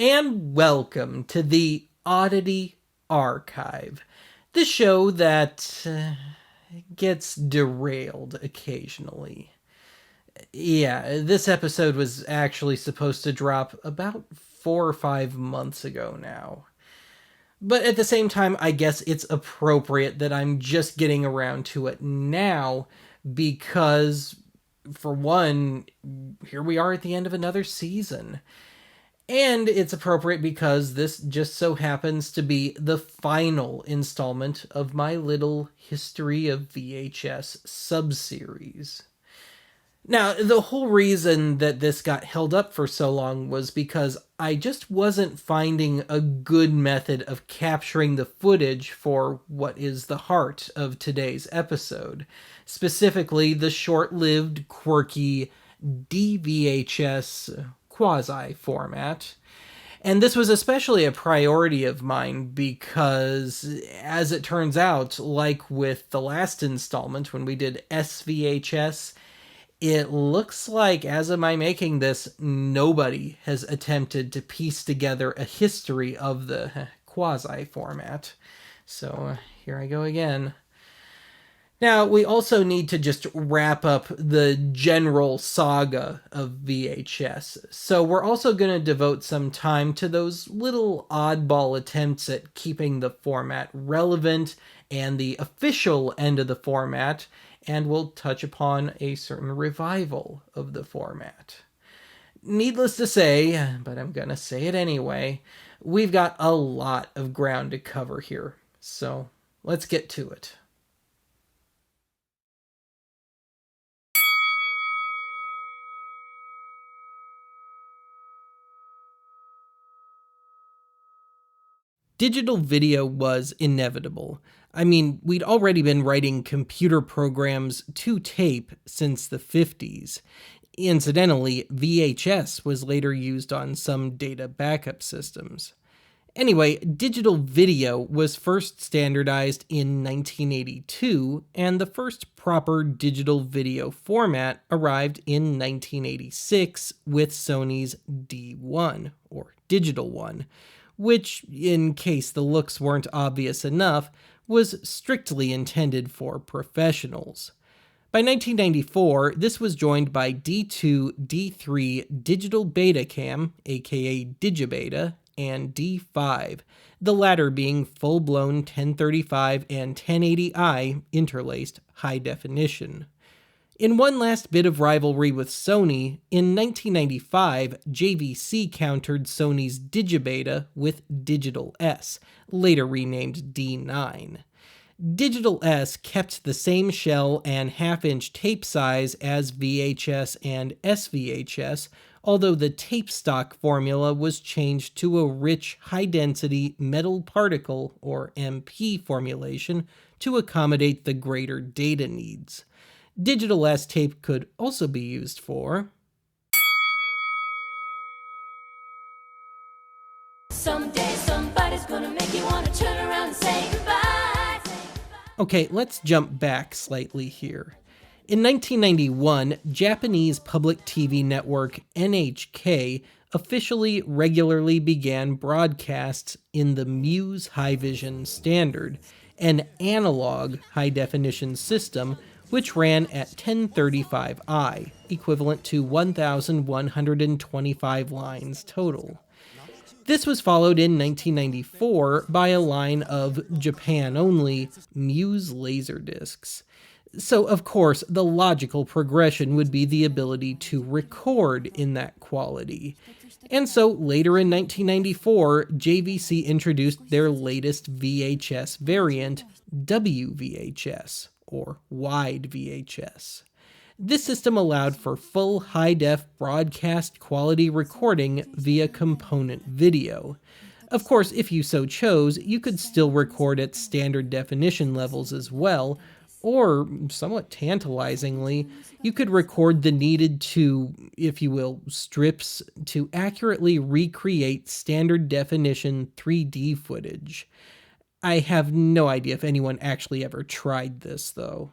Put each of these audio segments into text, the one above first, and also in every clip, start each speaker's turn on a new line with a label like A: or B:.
A: and welcome to the Oddity Archive, the show that gets derailed occasionally. Yeah, this episode was actually supposed to drop about 4 or 5 months ago now. But at the same time, I guess it's appropriate that I'm just getting around to it now because, for one, here we are at the end of another season. And it's appropriate because this just so happens to be the final installment of my little History of VHS subseries. Now, the whole reason that this got held up for so long was because I just wasn't finding a good method of capturing the footage for what is the heart of today's episode, specifically the short-lived, quirky D-VHS quasi format. And this was especially a priority of mine because, as it turns out, like with the last installment when we did SVHS, it looks like, as of my making this, nobody has attempted to piece together a history of the quasi format. So here I go again. Now, we also need to just wrap up the general saga of VHS, so we're also going to devote some time to those little oddball attempts at keeping the format relevant and the official end of the format, and we'll touch upon a certain revival of the format. Needless to say, but I'm going to say it anyway, we've got a lot of ground to cover here, so let's get to it. Digital video was inevitable. I mean, we'd already been writing computer programs to tape since the 50s. Incidentally, VHS was later used on some data backup systems. Anyway, digital video was first standardized in 1982, and the first proper digital video format arrived in 1986 with Sony's D1, or Digital One, which, in case the looks weren't obvious enough, was strictly intended for professionals. By 1994, this was joined by D2, D3 Digital Betacam, aka Digibeta, and D5, the latter being full-blown 1035 and 1080i interlaced high definition. In one last bit of rivalry with Sony, in 1995, JVC countered Sony's Digibeta with Digital S, later renamed D9. Digital S kept the same shell and half-inch tape size as VHS and SVHS, although the tape stock formula was changed to a rich, high-density metal particle, or MP, formulation to accommodate the greater data needs. Digital S tape could also be used for someday somebody's gonna make you want to turn around and say goodbye. Okay, let's jump back slightly here. In 1991, Japanese public TV network NHK officially regularly began broadcasts in the Muse High-Vision standard, an analog high-definition system which ran at 1035i, equivalent to 1,125 lines total. This was followed in 1994 by a line of Japan-only Muse Laserdiscs. So, of course, the logical progression would be the ability to record in that quality. And so, later in 1994, JVC introduced their latest VHS variant, w-vhs, or wide VHS. This system allowed for full high-def broadcast quality recording via component video. Of course, if you so chose, you could still record at standard definition levels as well, or, somewhat tantalizingly, you could record the needed if you will, strips to accurately recreate standard definition 3D footage. I have no idea if anyone actually ever tried this, though.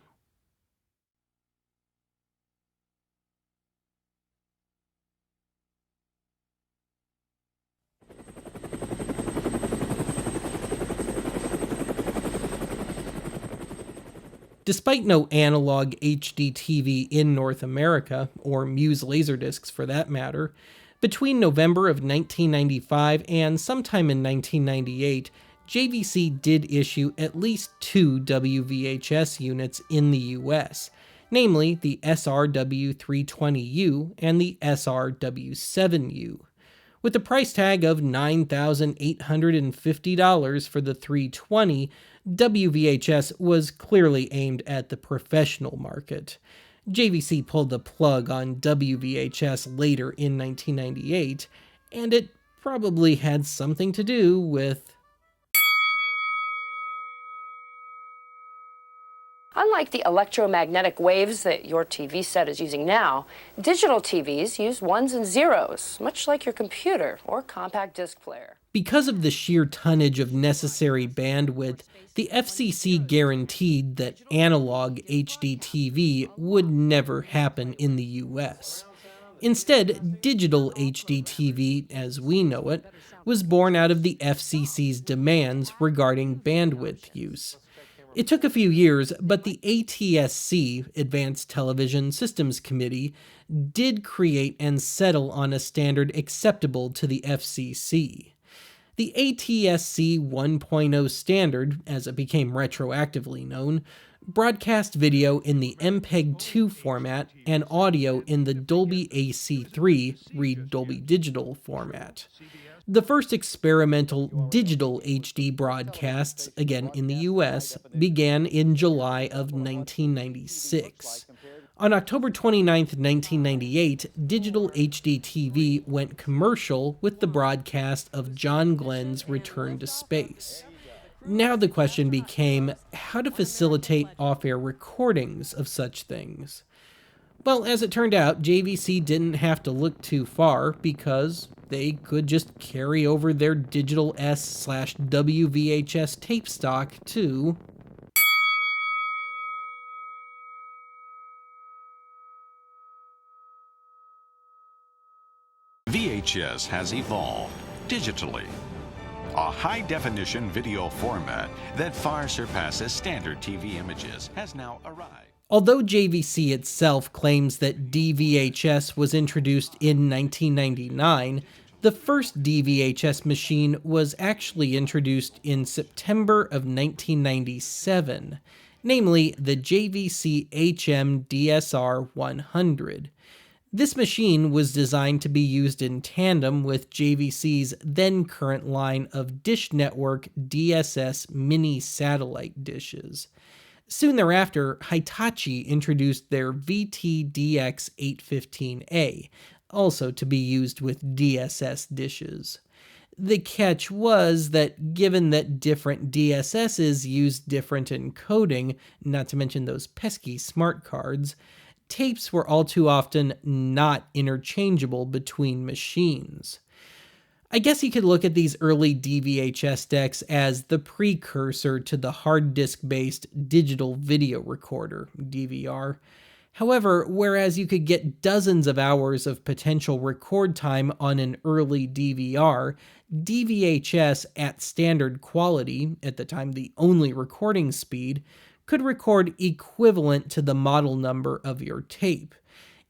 A: Despite no analog HDTV in North America, or Muse Laserdiscs for that matter, between November of 1995 and sometime in 1998, JVC did issue at least 2 w-vhs units in the US, namely the SRW320U and the SRW7U. With a price tag of $9,850 for the 320, w-vhs was clearly aimed at the professional market. JVC pulled the plug on w-vhs later in 1998, and it probably had something to do with...
B: Unlike the electromagnetic waves that your TV set is using now, digital TVs use ones and zeros, much like your computer or compact disc player.
A: Because of the sheer tonnage of necessary bandwidth, the FCC guaranteed that analog HDTV would never happen in the US. Instead, digital HDTV, as we know it, was born out of the FCC's demands regarding bandwidth use. It took a few years, but the ATSC, Advanced Television Systems Committee, did create and settle on a standard acceptable to the FCC. The ATSC 1.0 standard, as it became retroactively known, broadcast video in the MPEG-2 format and audio in the Dolby AC3, read Dolby Digital format. The first experimental digital HD broadcasts, again in the US, began in July of 1996. On October 29, 1998, digital HDTV went commercial with the broadcast of John Glenn's Return to Space. Now the question became how to facilitate off-air recordings of such things. Well, as it turned out, JVC didn't have to look too far because they could just carry over their digital S/WVHS tape stock to...
C: VHS has evolved digitally. A high-definition video format that far surpasses standard TV images has now arrived.
A: Although JVC itself claims that D-VHS was introduced in 1999, the first D-VHS machine was actually introduced in September of 1997, namely the JVC HM DSR 100. This machine was designed to be used in tandem with JVC's then current line of Dish Network DSS mini satellite dishes. Soon thereafter, Hitachi introduced their VT-DX 815A, also to be used with DSS dishes. The catch was that given that different DSSs used different encoding, not to mention those pesky smart cards, tapes were all too often not interchangeable between machines. I guess you could look at these early D-VHS decks as the precursor to the hard disk-based digital video recorder, DVR. However, whereas you could get dozens of hours of potential record time on an early DVR, D-VHS at standard quality, at the time the only recording speed, could record equivalent to the model number of your tape.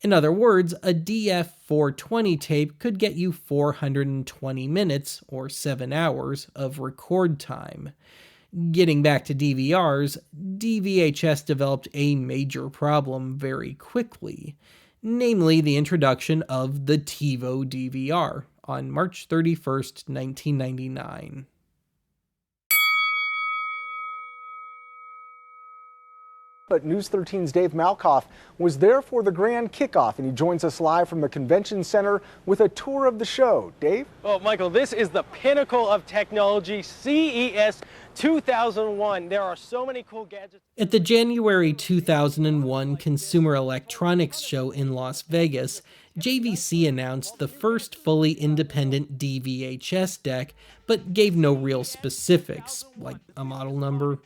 A: In other words, a DF420 tape could get you 420 minutes, or 7 hours, of record time. Getting back to DVRs, D-VHS developed a major problem very quickly, namely the introduction of the TiVo DVR on March 31st, 1999.
D: But News 13's Dave Malkoff was there for the grand kickoff, and he joins us live from the Convention Center with a tour of the show. Dave?
E: Well, Michael, this is the pinnacle of technology, CES 2001. There are so many cool gadgets.
A: At the January 2001 Consumer Electronics Show in Las Vegas, JVC announced the first fully independent D-VHS deck, but gave no real specifics, like a model number.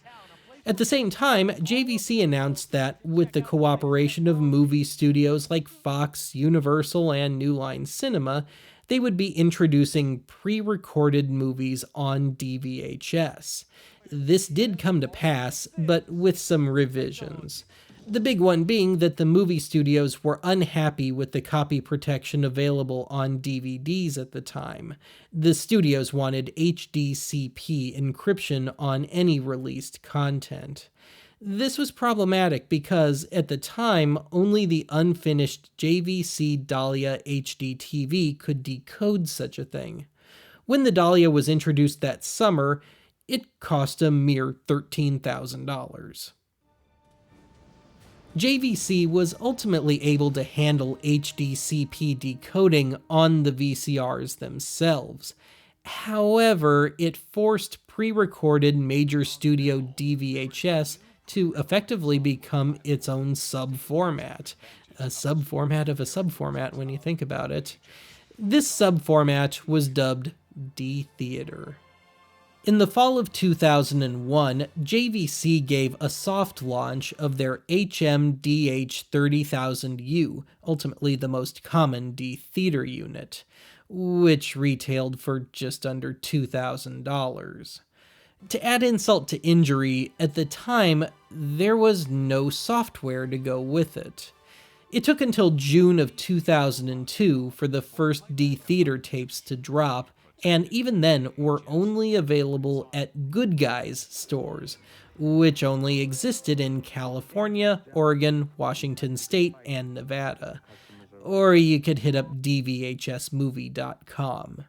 A: At the same time, JVC announced that, with the cooperation of movie studios like Fox, Universal, and New Line Cinema, they would be introducing pre-recorded movies on D-VHS. This did come to pass, but with some revisions. The big one being that the movie studios were unhappy with the copy protection available on DVDs at the time. The studios wanted HDCP encryption on any released content. This was problematic because, at the time, only the unfinished JVC Dahlia HDTV could decode such a thing. When the Dahlia was introduced that summer, it cost a mere $13,000. JVC was ultimately able to handle HDCP decoding on the VCRs themselves. However, it forced pre-recorded major studio D-VHS to effectively become its own subformat. A subformat of a subformat when you think about it. This subformat was dubbed D-Theater. In the fall of 2001, JVC gave a soft launch of their HMDH30000U, ultimately the most common D-Theater unit, which retailed for just under $2,000. To add insult to injury, at the time, there was no software to go with it. It took until June of 2002 for the first D-Theater tapes to drop, and even then were only available at Good Guys stores, which only existed in California, Oregon, Washington State, and Nevada. Or you could hit up dvhsmovie.com.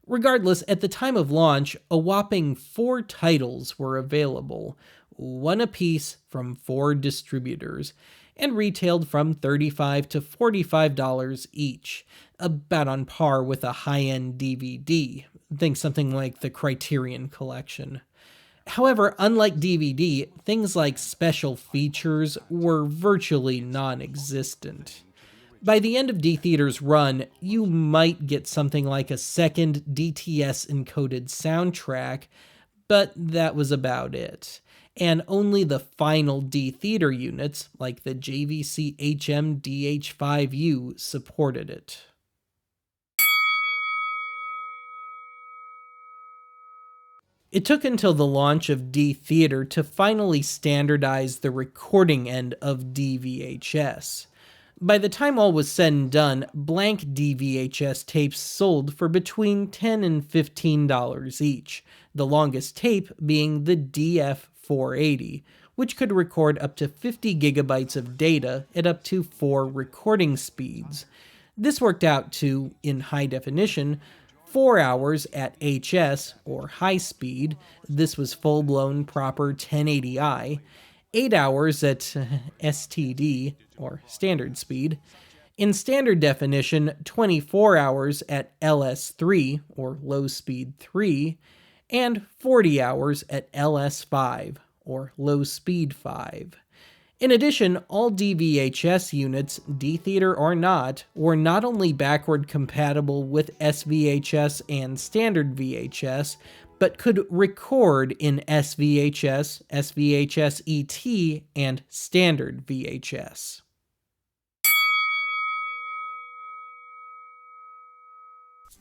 A: Regardless, at the time of launch, a whopping 4 titles were available, one apiece from 4 distributors, and retailed from $35 to $45 each, about on par with a high-end DVD. Think something like the Criterion Collection. However, unlike DVD, things like special features were virtually non-existent. By the end of D-Theater's run, you might get something like a second DTS-encoded soundtrack, but that was about it. And only the final D-Theater units, like the JVC HMDH5U, supported it. It took until the launch of D-Theater to finally standardize the recording end of D-VHS. By the time all was said and done, blank D-VHS tapes sold for between $10 and $15 each, the longest tape being the DF480, which could record up to 50 gigabytes of data at up to 4 recording speeds. This worked out to, in high definition, 4 hours at HS, or high speed, this was full-blown proper 1080i, 8 hours at STD, or standard speed, in standard definition 24 hours at LS3, or low speed 3, and 40 hours at LS5, or low speed 5. In addition, all D-VHS units, D-Theater or not, were not only backward compatible with SVHS and standard VHS, but could record in SVHS, SVHS-ET, and standard VHS.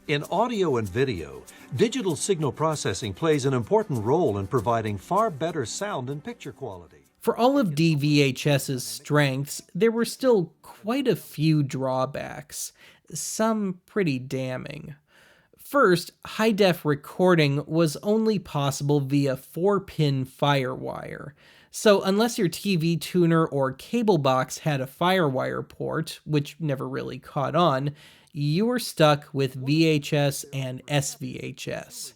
F: In audio and video, digital signal processing plays an important role in providing far better sound and picture quality.
A: For all of D-VHS's strengths, there were still quite a few drawbacks, some pretty damning. First, high-def recording was only possible via 4-pin FireWire, so unless your TV tuner or cable box had a FireWire port, which never really caught on, you were stuck with VHS and SVHS.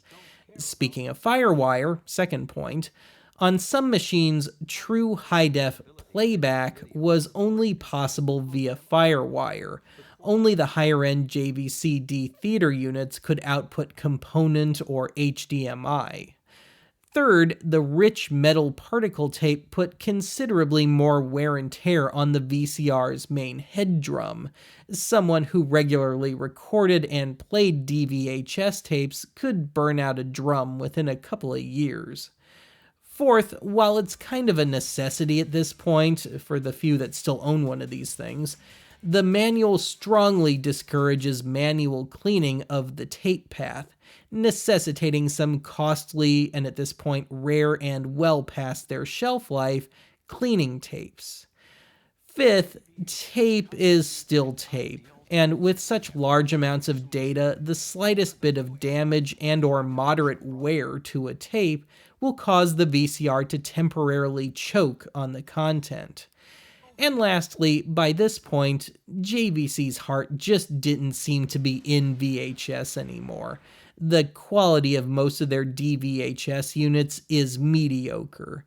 A: Speaking of FireWire, second point, on some machines, true high-def playback was only possible via FireWire. Only the higher-end JVC D-Theater units could output component or HDMI. Third, the rich metal particle tape put considerably more wear and tear on the VCR's main head drum. Someone who regularly recorded and played D-VHS tapes could burn out a drum within a couple of years. Fourth, while it's kind of a necessity at this point, for the few that still own one of these things, The manual strongly discourages manual cleaning of the tape path, necessitating some costly and at this point rare and well past their shelf life cleaning tapes. Fifth, tape is still tape, and with such large amounts of data, the slightest bit of damage and or moderate wear to a tape will cause the VCR to temporarily choke on the content. And lastly, by this point, JVC's heart just didn't seem to be in VHS anymore. The quality of most of their D-VHS units is mediocre.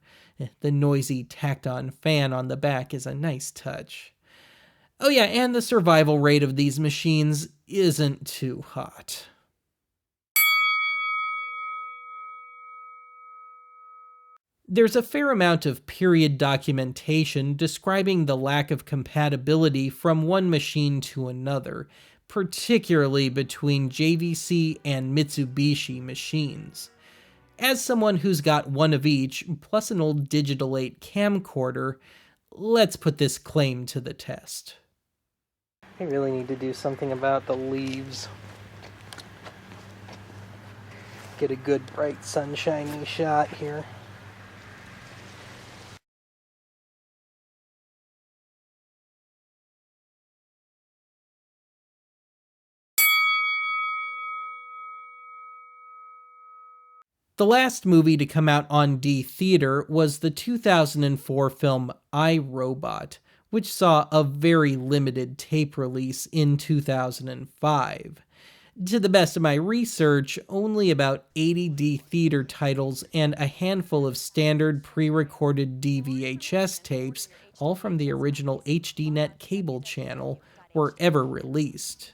A: The noisy tacked-on fan on the back is a nice touch. Oh yeah, and the survival rate of these machines isn't too hot. There's a fair amount of period documentation describing the lack of compatibility from one machine to another, particularly between JVC and Mitsubishi machines. As someone who's got one of each, plus an old Digital 8 camcorder, let's put this claim to the test.
G: I really need to do something about the leaves. Get a good bright sunshiny shot here.
A: The last movie to come out on D-Theater was the 2004 film I, Robot, which saw a very limited tape release in 2005. To the best of my research, only about 80 D-Theater titles and a handful of standard pre-recorded D-VHS tapes, all from the original HDNet cable channel, were ever released.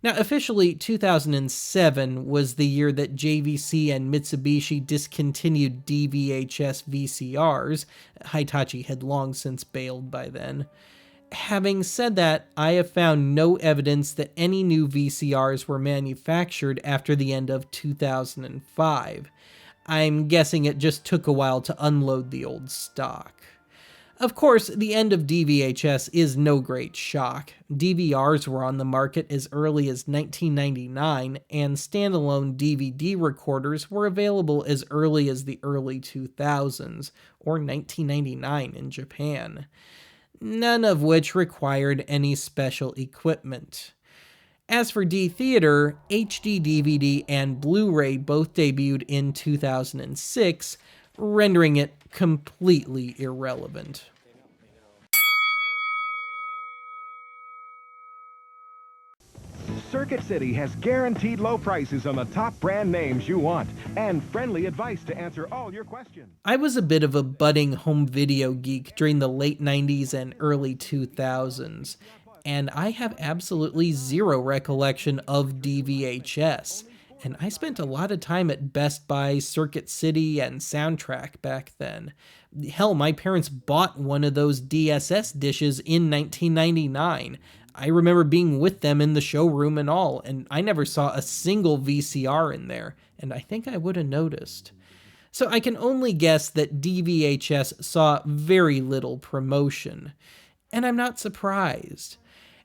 A: Now, officially, 2007 was the year that JVC and Mitsubishi discontinued D-VHS VCRs. Hitachi had long since bailed by then. Having said that, I have found no evidence that any new VCRs were manufactured after the end of 2005. I'm guessing it just took a while to unload the old stock. Of course, the end of D-VHS is no great shock. DVRs were on the market as early as 1999, and standalone DVD recorders were available as early as the early 2000s, or 1999 in Japan. None of which required any special equipment. As for D-Theater, HD DVD and Blu-ray both debuted in 2006, rendering it completely irrelevant.
H: Circuit City has guaranteed low prices on the top brand names you want and friendly advice to answer all your questions.
A: I was a bit of a budding home video geek during the late 90s and early 2000s, and I have absolutely zero recollection of D-VHS. And I spent a lot of time at Best Buy, Circuit City, and Soundtrack back then. Hell, my parents bought one of those DSS dishes in 1999. I remember being with them in the showroom and all, and I never saw a single VCR in there, and I think I would have noticed. So I can only guess that D-VHS saw very little promotion. And I'm not surprised.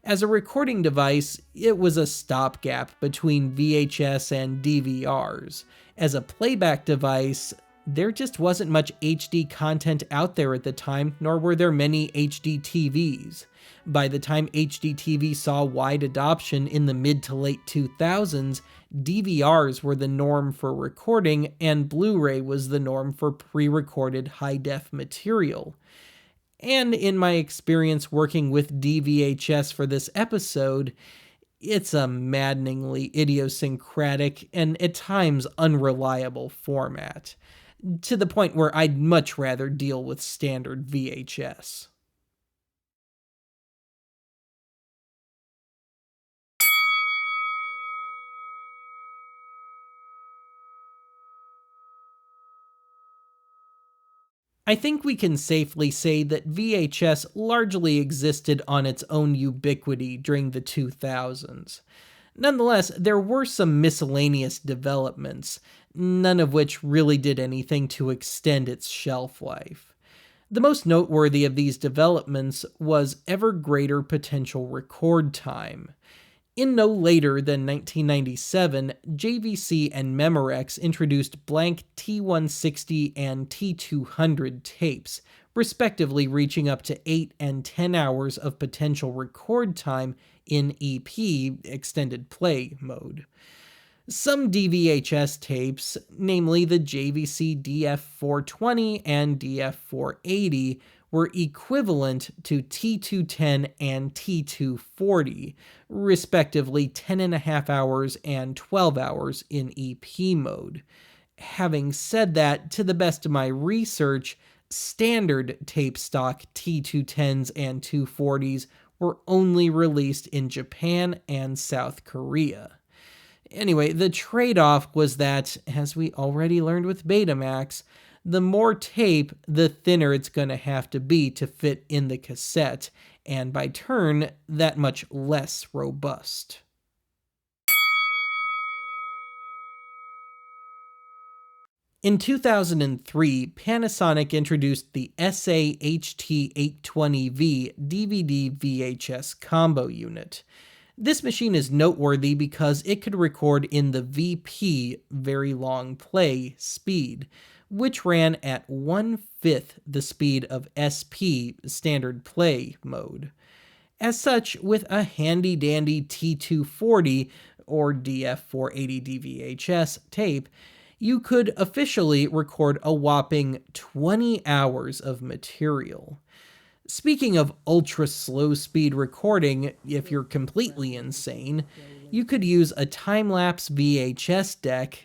A: As a recording device, it was a stopgap between VHS and DVRs. As a playback device, there just wasn't much HD content out there at the time, nor were there many HDTVs. By the time HDTV saw wide adoption in the mid to late 2000s, DVRs were the norm for recording, and Blu-ray was the norm for pre-recorded high-def material. And in my experience working with D-VHS for this episode, it's a maddeningly idiosyncratic and at times unreliable format, to the point where I'd much rather deal with standard VHS. I think we can safely say that VHS largely existed on its own ubiquity during the 2000s. Nonetheless, there were some miscellaneous developments, none of which really did anything to extend its shelf life. The most noteworthy of these developments was ever greater potential record time. In no later than 1997, JVC and Memorex introduced blank T160 and T200 tapes, respectively reaching up to 8 and 10 hours of potential record time in EP extended play mode. Some D-VHS tapes, namely the JVC DF420 and DF480, were equivalent to T210 and T240, respectively 10.5 hours and 12 hours in EP mode. Having said that, to the best of my research, standard tape stock T210s and 240s were only released in Japan and South Korea. Anyway, the trade-off was that, as we already learned with Betamax, the more tape, the thinner it's going to have to be to fit in the cassette, and by turn, that much less robust. In 2003, Panasonic introduced the SA-HT820V DVD-VHS combo unit. This machine is noteworthy because it could record in the VP, very long play, speed, which ran at 1/5 the speed of SP, standard play mode. As such, with a handy-dandy T240 or DF480 DVHS tape, you could officially record a whopping 20 hours of material. Speaking of ultra-slow speed recording, if you're completely insane, you could use a time-lapse VHS deck,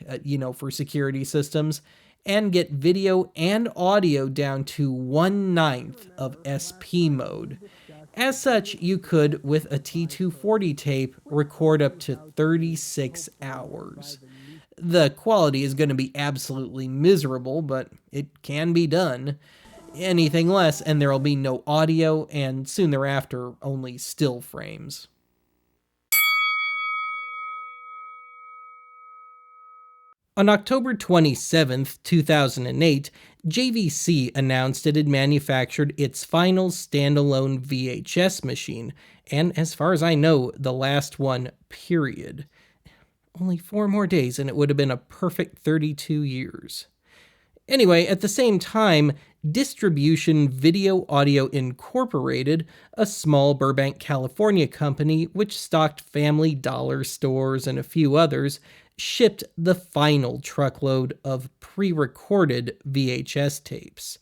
A: for security systems, and get video and audio down to 1/9 of SP mode. As such, you could, with a T240 tape, record up to 36 hours. The quality is going to be absolutely miserable, but it can be done. Anything less, and there'll be no audio, and soon thereafter, only still frames. On October 27, 2008, JVC announced it had manufactured its final standalone VHS machine, and as far as I know, the last one, period. Only 4 more days and it would have been a perfect 32 years. Anyway, at the same time, Distribution Video Audio Incorporated, a small Burbank, California company which stocked Family Dollar stores and a few others, shipped the final truckload of pre-recorded VHS tapes.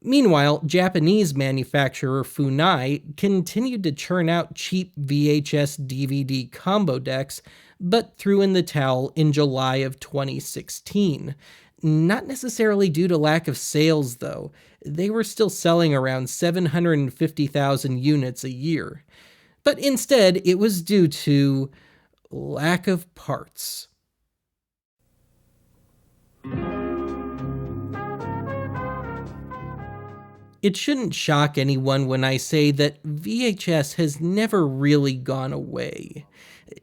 A: Meanwhile, Japanese manufacturer Funai continued to churn out cheap VHS DVD combo decks, but threw in the towel in July of 2016. Not necessarily due to lack of sales, though. They were still selling around 750,000 units a year. But instead, it was due to lack of parts. It shouldn't shock anyone when I say that VHS has never really gone away.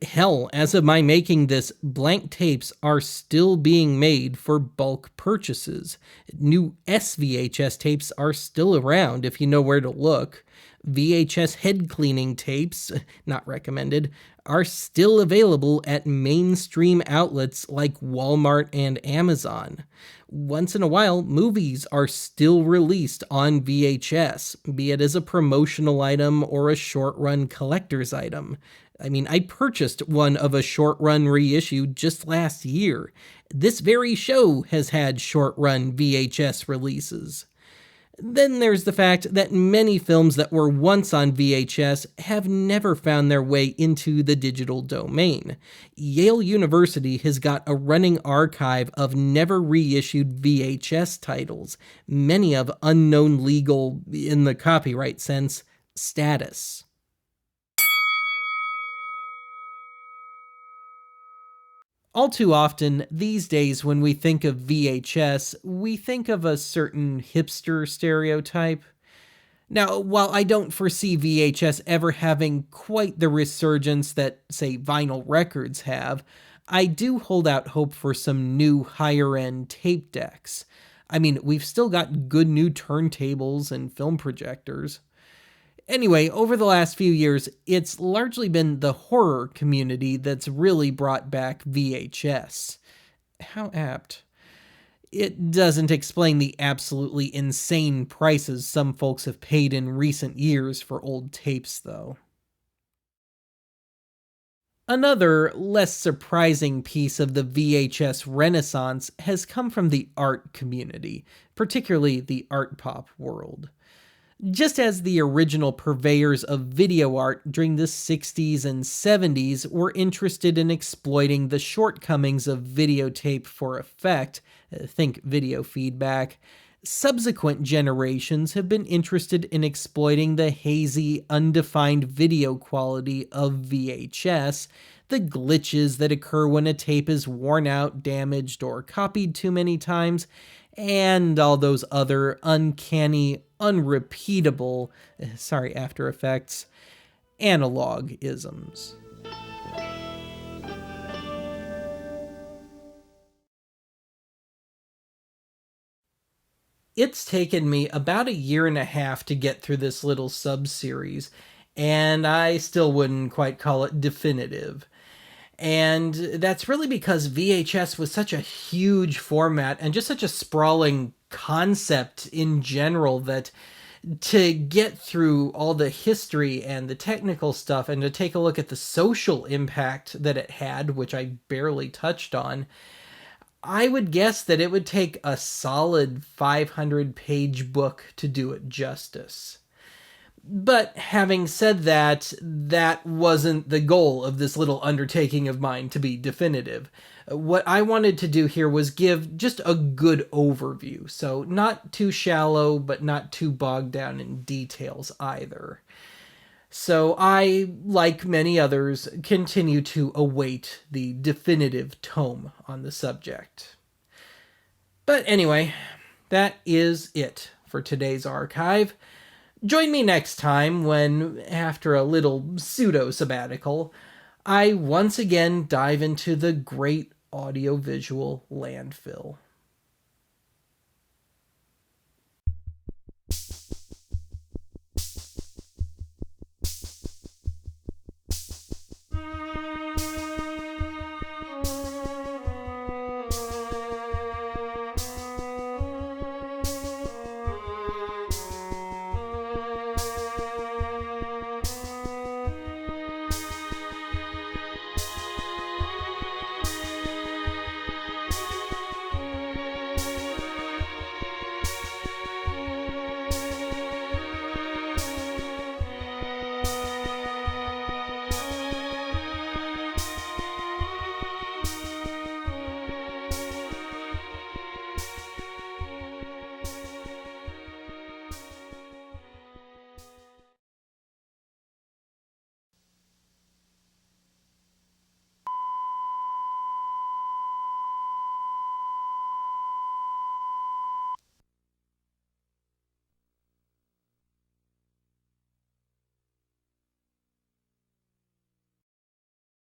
A: Hell, as of my making this, blank tapes are still being made for bulk purchases. New SVHS tapes are still around if you know where to look. VHS head cleaning tapes, not recommended, are still available at mainstream outlets like Walmart and Amazon. Once in a while, movies are still released on VHS, be it as a promotional item or a short-run collector's item. I mean, I purchased one of a short-run reissue just last year. This very show has had short-run VHS releases. Then there's the fact that many films that were once on VHS have never found their way into the digital domain. Yale University has got a running archive of never reissued VHS titles, many of unknown legal, in the copyright sense, status. All too often, these days when we think of VHS, we think of a certain hipster stereotype. Now, while I don't foresee VHS ever having quite the resurgence that, say, vinyl records have, I do hold out hope for some new higher-end tape decks. I mean, we've still got good new turntables and film projectors. Anyway, over the last few years, it's largely been the horror community that's really brought back VHS. How apt. It doesn't explain the absolutely insane prices some folks have paid in recent years for old tapes, though. Another, less surprising piece of the VHS renaissance has come from the art community, particularly the art pop world. Just as the original purveyors of video art during the 60s and 70s were interested in exploiting the shortcomings of videotape for effect, think video feedback, subsequent generations have been interested in exploiting the hazy, undefined video quality of VHS, the glitches that occur when a tape is worn out, damaged, or copied too many times, and all those other uncanny, unrepeatable, After Effects, analog-isms. It's taken me about a year and a half to get through this little sub-series, and I still wouldn't quite call it definitive. And that's really because VHS was such a huge format and just such a sprawling concept in general that to get through all the history and the technical stuff and to take a look at the social impact that it had, which I barely touched on, I would guess that it would take a solid 500-page book to do it justice. But having said that, that wasn't the goal of this little undertaking of mine to be definitive. What I wanted to do here was give just a good overview, so not too shallow, but not too bogged down in details either. So I, like many others, continue to await the definitive tome on the subject. But anyway, that is it for today's archive. Join me next time when, after a little pseudo-sabbatical, I once again dive into the great audiovisual landfill.